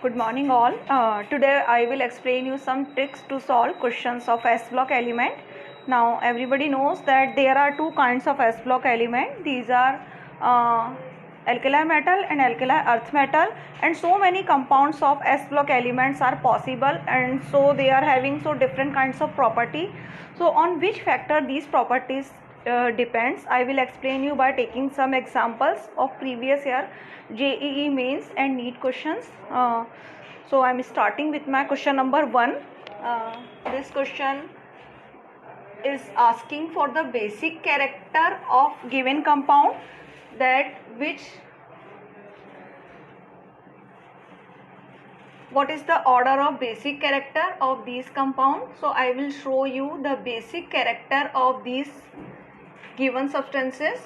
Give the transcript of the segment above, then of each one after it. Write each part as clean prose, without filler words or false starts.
Good morning all. Today I will explain you some tricks to solve questions of S block element. Now everybody knows that there are two kinds of S block element. These are alkali metal and alkali earth metal, and so many compounds of S block elements are possible, and so they are having so different kinds of property. So on which factor these properties depends, I will explain you by taking some examples of previous year JEE mains and NEET questions. So I am starting with my question number 1. This question is asking for the basic character of given compound, that what is the order of basic character of these compounds. So I will show you the basic character of these given substances.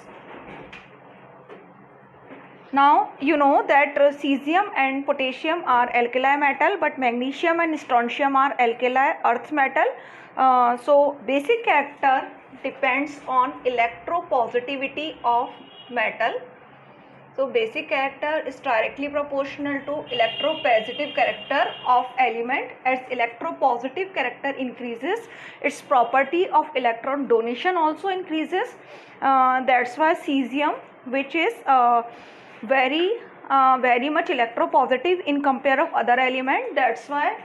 Now you know that cesium and potassium are alkali metal, but magnesium and strontium are alkali earth metal. So basic character depends on electropositivity of metal. So basic character is directly proportional to electropositive character of element. As electropositive character increases, its property of electron donation also increases. That's why cesium, which is very much electropositive in compare of other element, that's why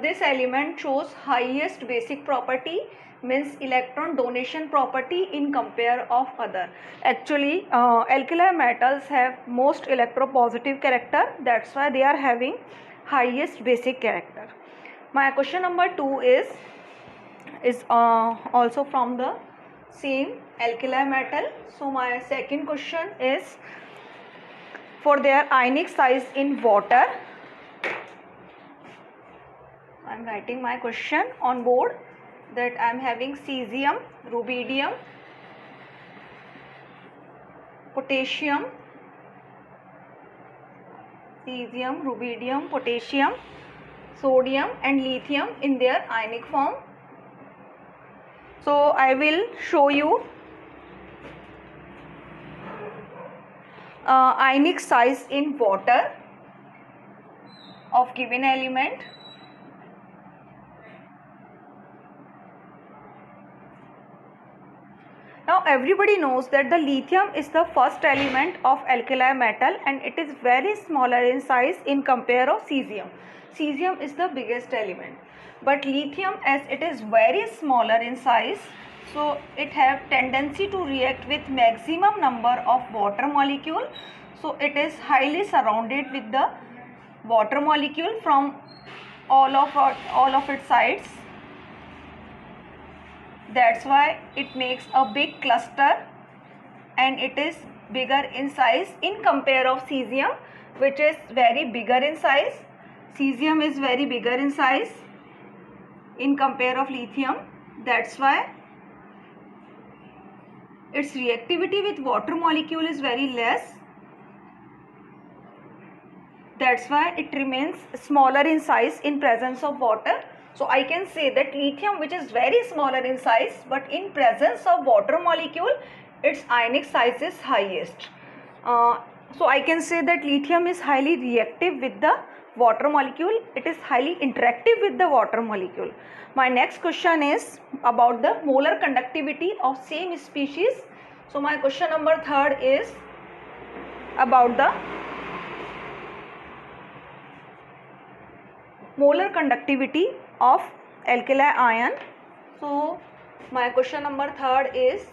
this element shows highest basic property, means electron donation property in compare of other. Actually alkali metals have most electropositive character, that's why they are having highest basic character. My question number 2 is also from the same alkali metal. So my second question is for their ionic size in water. I am writing my question on board, that I am having cesium, rubidium, potassium, cesium, rubidium, potassium, sodium and lithium in their ionic form. So I will show you ionic size in water of given element. Now everybody knows that the lithium is the first element of alkali metal, and it is very smaller in size in compare of cesium. Cesium is the biggest element, but lithium, as it is very smaller in size, so it have tendency to react with maximum number of water molecule. So it is highly surrounded with the water molecule from all of its sides. That's why it makes a big cluster, and it is bigger in size in compare of cesium, which is very bigger in size. Cesium is very bigger in size in compare of lithium. That's why its reactivity with water molecule is very less. That's why it remains smaller in size in presence of water. So I can say that lithium, which is very smaller in size, but in presence of water molecule, its ionic size is highest. So I can say that lithium is highly reactive with the water molecule. It is highly interactive with the water molecule. My next question is about the molar conductivity of same species. So my question number 3 is about the molar conductivity of alkali ion. So my question number 3 is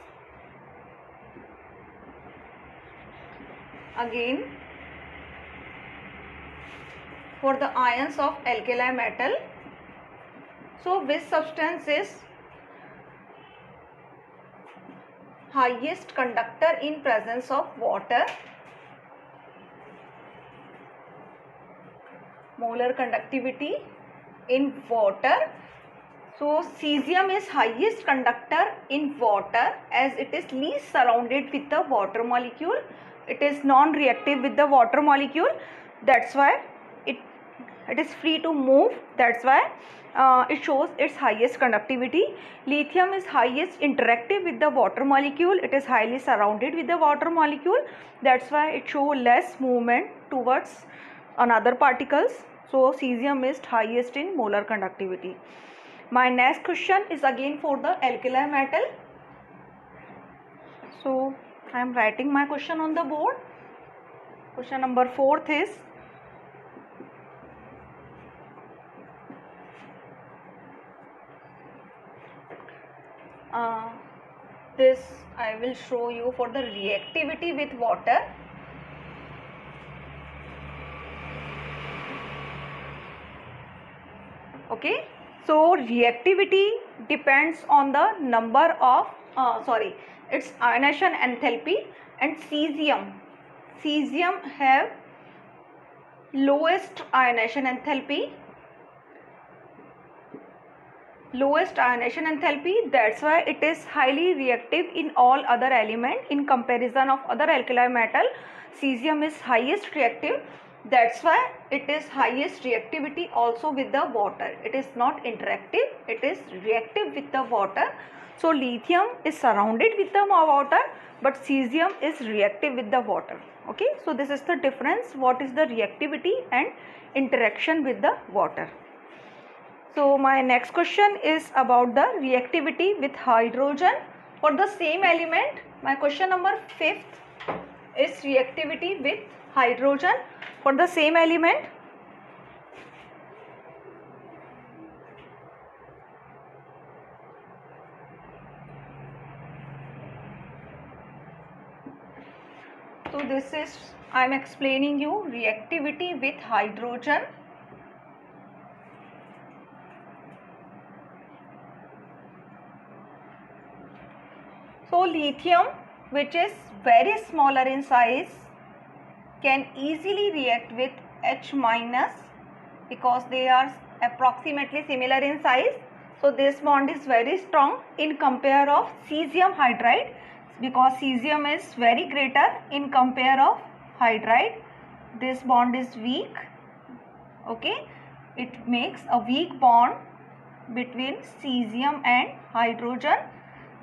again for the ions of alkali metal. So which substance is highest conductor in presence of water? Molar conductivity in water. So cesium is highest conductor in water, as it is least surrounded with the water molecule. It is non-reactive with the water molecule. That's why it is free to move. That's why it shows its highest conductivity. Lithium is highest interactive with the water molecule. It is highly surrounded with the water molecule. That's why it shows less movement towards another particles. So cesium is highest in molar conductivity. My next question is again for the alkali metal. So I am writing my question on the board. Question number 4 is this I will show you for the reactivity with water. Okay, so reactivity depends on the number of its ionization enthalpy, and cesium have lowest ionization enthalpy, that's why it is highly reactive in all other element. In comparison of other alkali metal, cesium is highest reactive, that's why it is highest reactivity also with the water. It is not interactive, it is reactive with the water. So lithium is surrounded with the water, but cesium is reactive with the water. Okay, so this is the difference, what is the reactivity and interaction with the water. So my next question is about the reactivity with hydrogen for the same element. My question number 5th is reactivity with hydrogen for the same element. So this is, I am explaining you reactivity with hydrogen. So lithium, which is very smaller in size, can easily react with H minus because they are approximately similar in size. So this bond is very strong in compare of cesium hydride, because cesium is very greater in compare of hydride. This bond is weak. Okay, it makes a weak bond between cesium and hydrogen.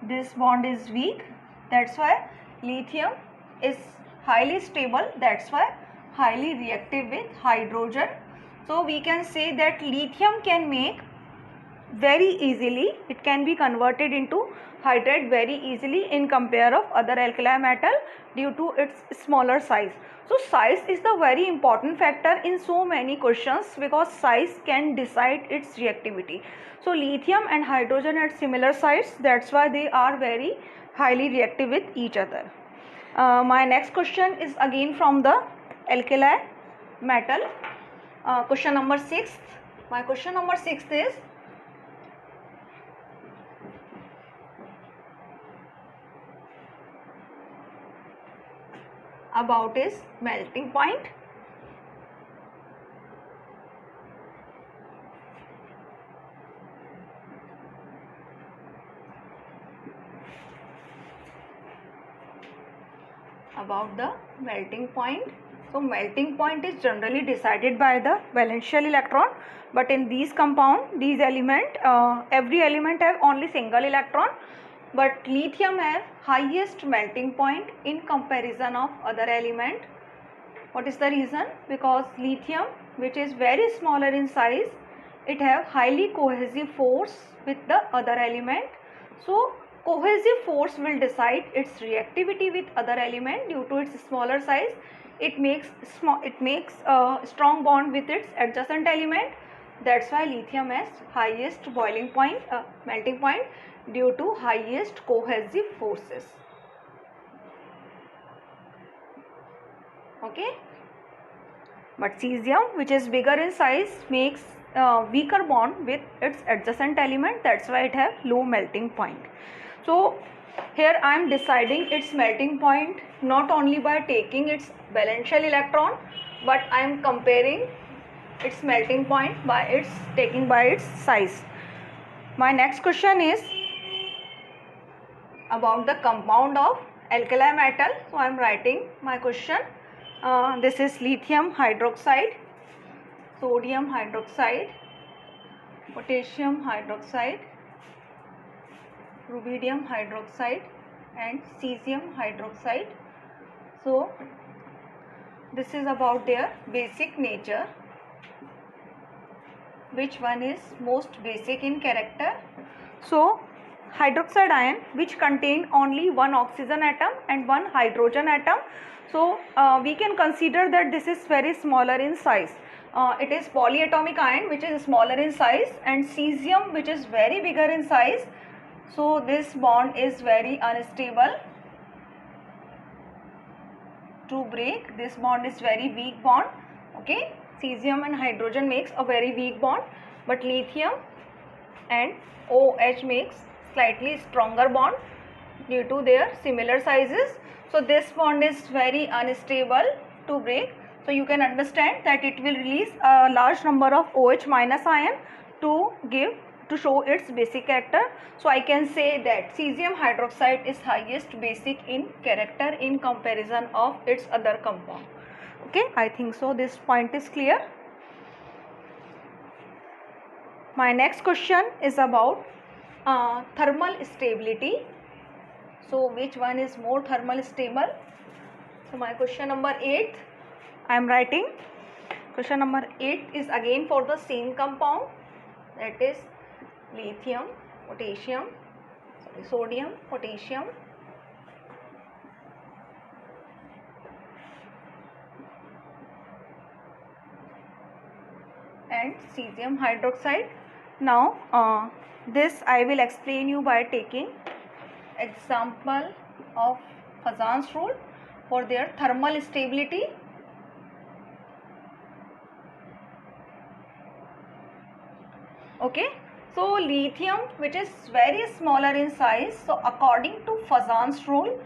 This bond is weak, that's why lithium is highly stable, that's why highly reactive with hydrogen. So we can say that lithium can make very easily, it can be converted into hydride very easily in compare of other alkali metal due to its smaller size. So size is the very important factor in so many questions, because size can decide its reactivity. So lithium and hydrogen at similar size, that's why they are very highly reactive with each other. My next question is again from the alkali metal. Question number 6. My question number 6 is about its melting point. About the melting point. So melting point is generally decided by the valential electron, but in these compound, these element, every element have only single electron, but lithium have highest melting point in comparison of other element. What is the reason? Because lithium, which is very smaller in size, it have highly cohesive force with the other element. So cohesive force will decide its reactivity with other element. Due to its smaller size, it makes a strong bond with its adjacent element. That's why lithium has highest boiling point, melting point, due to highest cohesive forces. Okay, but cesium, which is bigger in size, makes weaker bond with its adjacent element, that's why it have low melting point. So here I am deciding its melting point not only by taking its valential electron, but I am comparing its melting point by its size. My next question is about the compound of alkali metal. So I am writing my question. This is lithium hydroxide, sodium hydroxide, potassium hydroxide, rubidium hydroxide and cesium hydroxide. So this is about their basic nature. Which one is most basic in character? So hydroxide ion, which contain only one oxygen atom and one hydrogen atom. So we can consider that this is very smaller in size. It is polyatomic ion, which is smaller in size, and cesium, which is very bigger in size. So this bond is very unstable to break. This bond is very weak bond. Okay, cesium and hydrogen makes a very weak bond, but lithium and OH makes slightly stronger bond due to their similar sizes. So this bond is very unstable to break. So you can understand that it will release a large number of OH minus ion to show its basic character. So I can say that cesium hydroxide is highest basic in character in comparison of its other compound. Okay, I think so this point is clear. My next question is about thermal stability. So which one is more thermal stable? So my question number 8 I am writing. Question number 8 is again for the same compound, that is lithium, potassium, sodium, potassium, and cesium hydroxide. Now this I will explain you by taking example of Fazan's rule for their thermal stability. Okay, so lithium, which is very smaller in size, so according to Fazan's rule,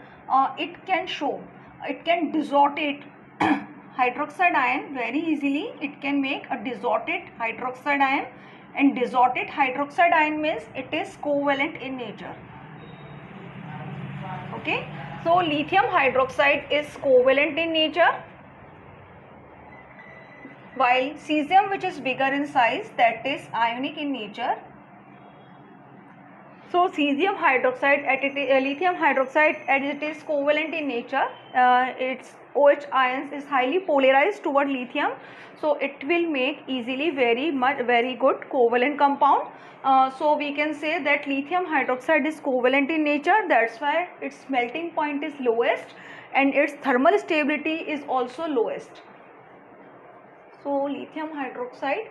it can disortate hydroxide ion very easily. It can make a disorted hydroxide ion, and disorted hydroxide ion means it is covalent in nature. Okay, so lithium hydroxide is covalent in nature, while cesium, which is bigger in size, that is ionic in nature. So cesium hydroxide lithium hydroxide, as it is covalent in nature, its OH ions is highly polarized toward lithium, so it will make easily very good covalent compound. So we can say that lithium hydroxide is covalent in nature, that's why its melting point is lowest and its thermal stability is also lowest. So lithium hydroxide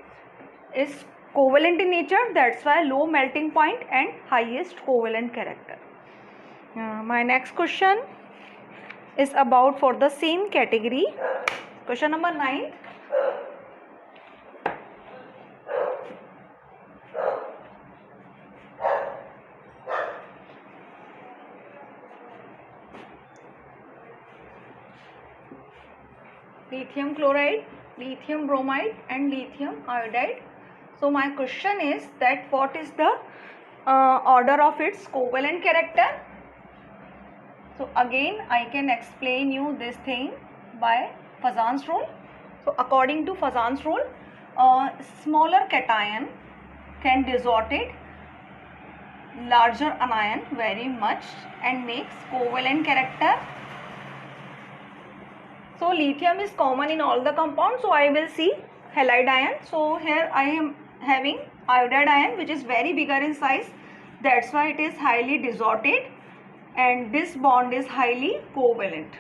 is covalent in nature, that's why low melting point and highest covalent character. My next question is about for the same category. Question number 9. Lithium chloride, lithium bromide and lithium iodide. So my question is that what is the order of its covalent character? So again I can explain you this thing by Fazan's rule. So according to Fazan's rule, smaller cation can disortate larger anion very much and makes covalent character. So lithium is common in all the compounds, so I will see halide ion. So here I am having iodide ion, which is very bigger in size, that's why it is highly disorted and this bond is highly covalent.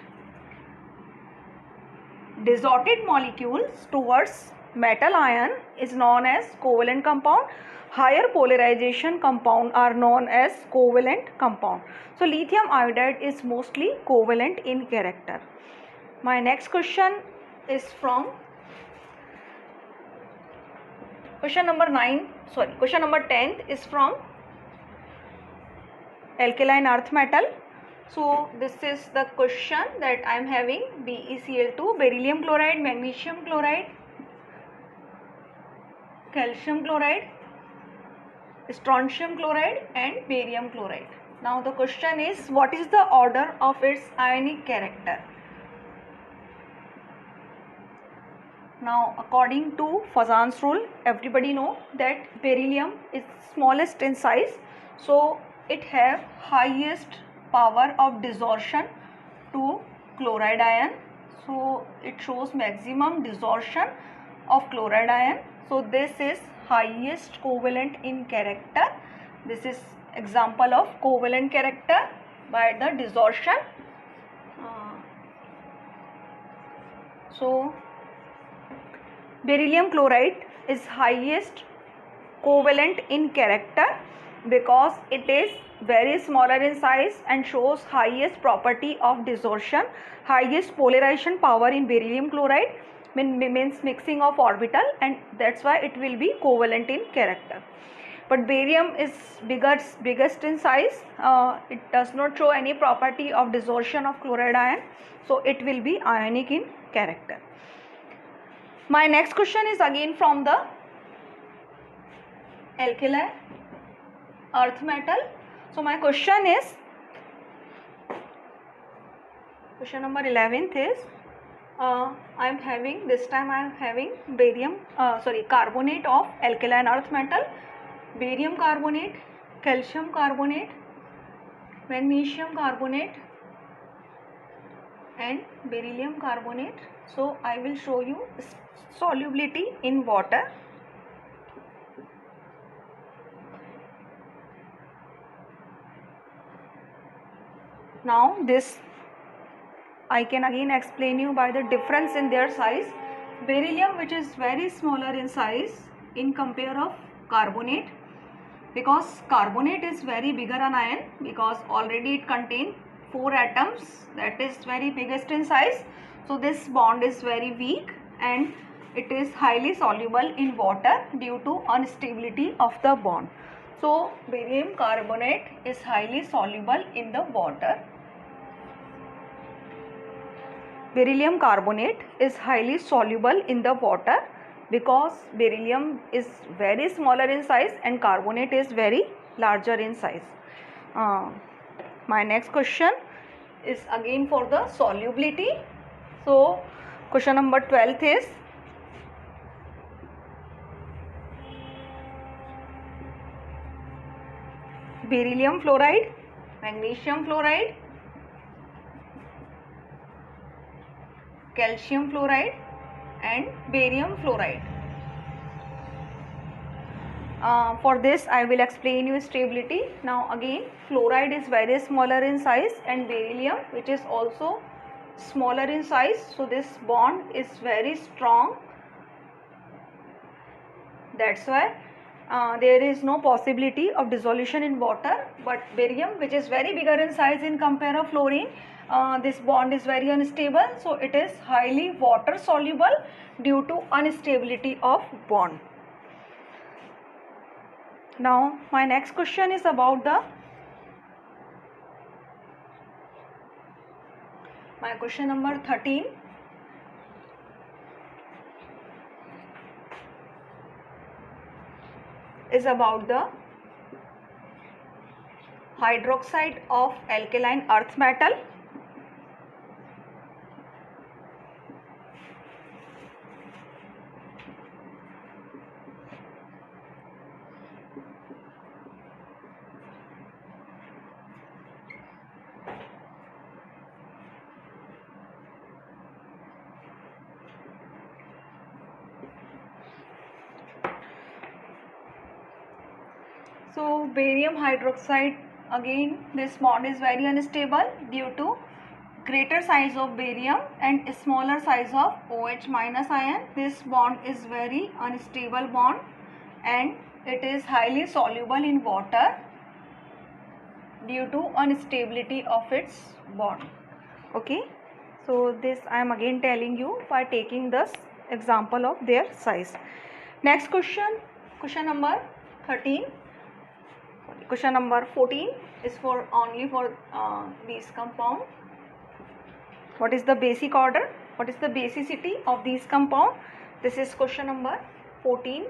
Disorted molecules towards metal ion is known as covalent compound. Higher polarization compound are known as covalent compound. So lithium iodide is mostly covalent in character. My next question is from question number 10 is from alkaline earth metal. So this is the question that I am having: BeCl2, beryllium chloride, magnesium chloride, calcium chloride, strontium chloride and barium chloride. Now the question is, what is the order of its ionic character? Now according to Fazan's rule, everybody know that beryllium is smallest in size, so it have highest power of desorption to chloride ion. So it shows maximum desorption of chloride ion. So this is highest covalent in character. This is example of covalent character by the desorption. So beryllium chloride is highest covalent in character because it is very smaller in size and shows highest property of desorption, highest polarization power in beryllium chloride, means mixing of orbital, and that's why it will be covalent in character. But barium is biggest in size. It does not show any property of desorption of chloride ion, so it will be ionic in character. My next question is again from the alkali earth metal. So my question is, question number 11th is, I am having carbonate of alkaline earth metal, barium carbonate, calcium carbonate, magnesium carbonate and beryllium carbonate. So I will show you solubility in water. Now this I can again explain you by the difference in their size. Beryllium, which is very smaller in size in compare of carbonate, because carbonate is very bigger an ion because already it contains 4 atoms, that is very biggest in size. So this bond is very weak and it is highly soluble in water due to instability of the bond. So barium carbonate is highly soluble in the water. Beryllium carbonate is highly soluble in the water because beryllium is very smaller in size and carbonate is very larger in size. My next question is again for the solubility. So question number 12th is, beryllium fluoride, magnesium fluoride, calcium fluoride and barium fluoride. For this I will explain you stability. Now again, fluoride is very smaller in size and beryllium, which is also smaller in size, so this bond is very strong. That's why there is no possibility of dissolution in water. But barium, which is very bigger in size in compare of fluorine, this bond is very unstable, so it is highly water soluble due to instability of bond. Now my next question is about my question number 13. Is about the hydroxide of alkaline earth metal. So barium hydroxide, again this bond is very unstable due to greater size of barium and smaller size of OH minus ion. This bond is very unstable bond and it is highly soluble in water due to instability of its bond. Okay, so this I am again telling you by taking this example of their size. Next question, question number 13. Question number 14 is for only for these compound. What is the basic order? What is the basicity of these compound? This is question number 14.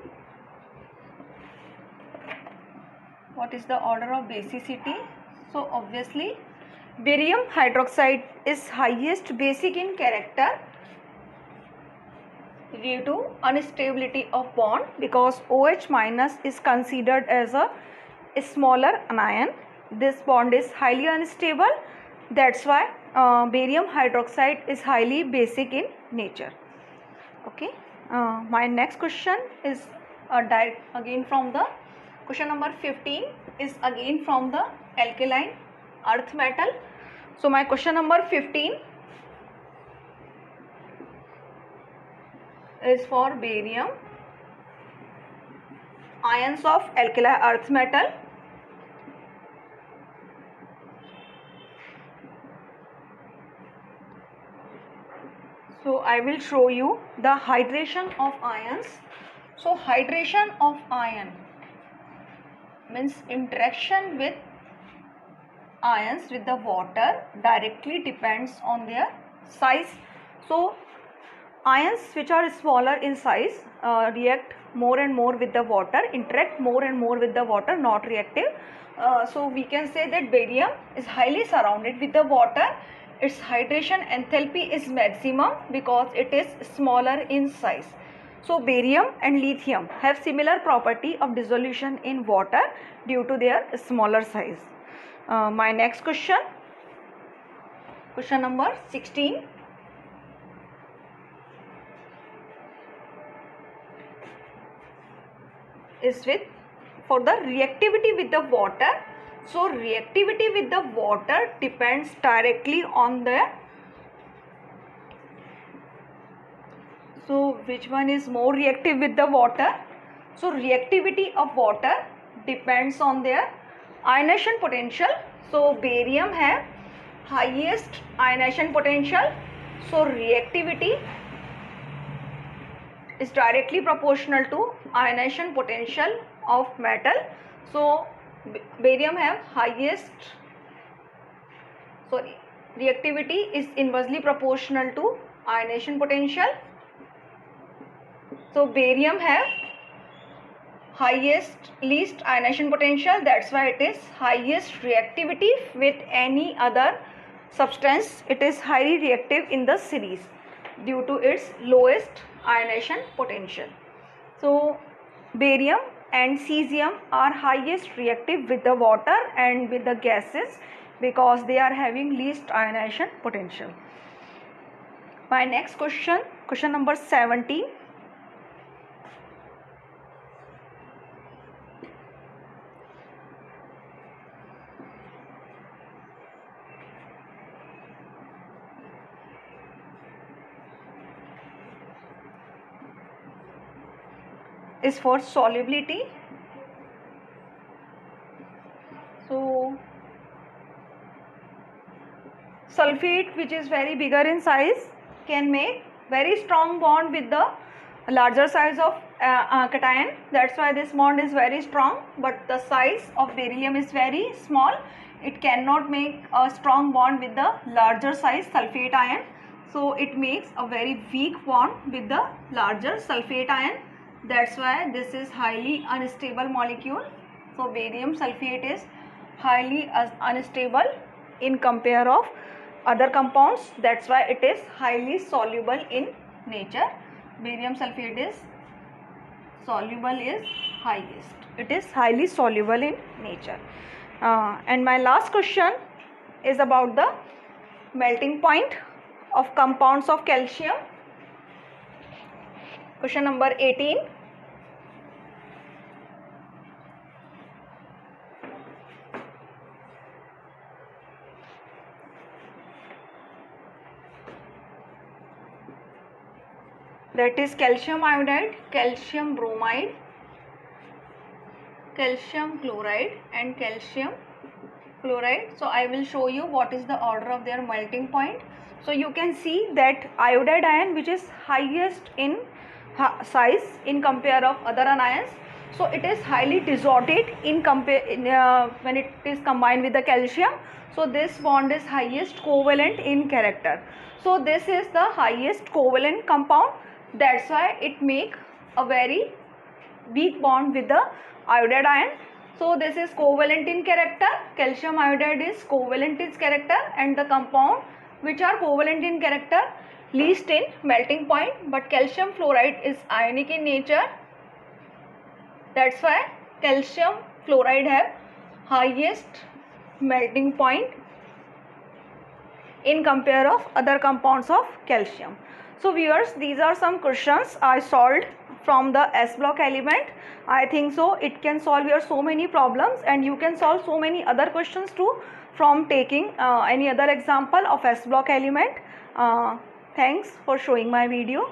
What is the order of basicity? So obviously barium hydroxide is highest basic in character due to instability of bond because OH minus is considered as a smaller anion. This bond is highly unstable, that's why barium hydroxide is highly basic in nature. Okay. My next question is again from the question number 15 is again from the alkaline earth metal. So my question number 15 is for barium ions of alkali earth metal. So I will show you the hydration of ions. So hydration of ion means interaction with ions with the water directly depends on their size. So ions which are smaller in size react more and more with the water, interact more and more with the water, not reactive. So we can say that barium is highly surrounded with the water. Its hydration enthalpy is maximum because it is smaller in size. So barium and lithium have similar property of dissolution in water due to their smaller size. My next question number 16. Is for the reactivity with the water. So reactivity with the water depends directly on the, so which one is more reactive with the water? So reactivity of water depends on their ionization potential. So barium have highest ionization potential, so reactivity is directly proportional to ionization potential of metal. So barium have highest, sorry, reactivity is inversely proportional to ionization potential. So barium have least ionization potential, that's why it is highest reactivity with any other substance. It is highly reactive in the series due to its lowest ionization potential. So barium and cesium are highest reactive with the water and with the gases because they are having least ionization potential. My next question number 17. Is for solubility. So sulfate, which is very bigger in size, can make very strong bond with the larger size of cation. That's why this bond is very strong, but the size of beryllium is very small. It cannot make a strong bond with the larger size sulfate ion. So it makes a very weak bond with the larger sulfate ion. That's why this is highly unstable molecule. So barium sulfate is highly unstable in compare of other compounds. That's why it is highly soluble in nature. Barium sulfate is soluble is highest. It is highly soluble in nature. And my last question is about the melting point of compounds of calcium. Question number 18. That is calcium iodide, calcium bromide, calcium chloride and calcium chloride. So I will show you what is the order of their melting point. So you can see that iodide ion, which is highest in size in compare of other anions, so it is highly disordered in when it is combined with the calcium. So this bond is highest covalent in character. So this is the highest covalent compound. That's why it make a very weak bond with the iodide ion. So this is covalent in character. Calcium iodide is covalent in character, and the compound which are covalent in character least in melting point, but calcium fluoride is ionic in nature. That's why calcium fluoride have highest melting point in compare of other compounds of calcium. So viewers, these are some questions I solved from the S block element. I think so it can solve your so many problems, and you can solve so many other questions too from taking any other example of S block element. Thanks for showing my video.